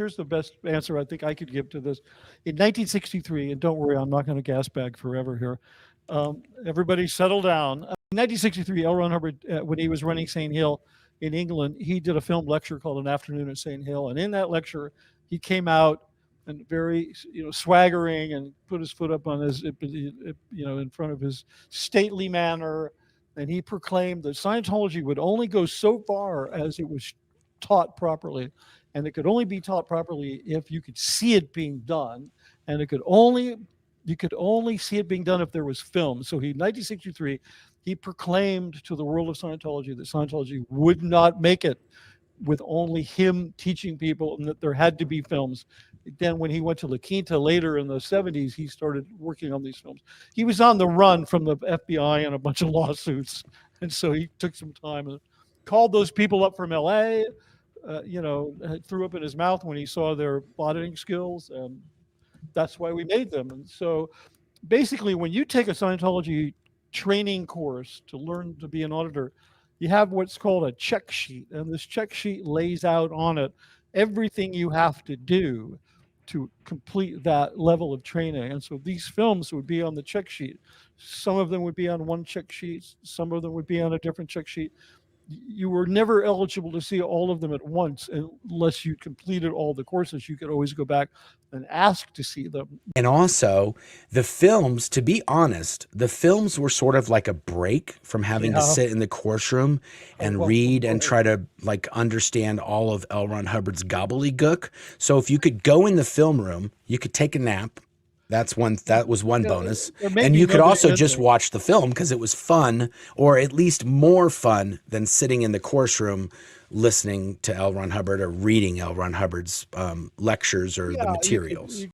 here's the best answer I think I could give to this. In 1963, and don't worry, I'm not going to gas bag forever here. Everybody settle down. In 1963, L. Ron Hubbard, when he was running St. Hill in England, he did a film lecture called An Afternoon at St. Hill. And in that lecture, he came out and very, swaggering and put his foot up on his, in front of his stately manner. And he proclaimed that Scientology would only go so far as it was taught properly. And it could only be taught properly if you could see it being done. And you could only see it being done if there was film. So in 1963, he proclaimed to the world of Scientology that Scientology would not make it with only him teaching people, and that there had to be films. Then when he went to La Quinta later in the 70s, he started working on these films. He was on the run from the FBI and a bunch of lawsuits. And so he took some time and called those people up from LA, threw up in his mouth when he saw their auditing skills. And that's why we made them. And so basically, when you take a Scientology training course to learn to be an auditor, you have what's called a check sheet. And this check sheet lays out on it everything you have to do to complete that level of training. And so these films would be on the check sheet. Some of them would be on one check sheet, some of them would be on a different check sheet. You were never eligible to see all of them at once unless you completed all the courses. You could always go back and ask to see them. And also the films, to be honest, the films were sort of like a break from having to sit in the course room and read and try to like understand all of L. Ron Hubbard's gobbledygook. So if you could go in the film room, you could take a nap. That was one bonus. And you could also just watch the film because it was fun, or at least more fun than sitting in the course room listening to L. Ron Hubbard or reading L. Ron Hubbard's lectures or the materials.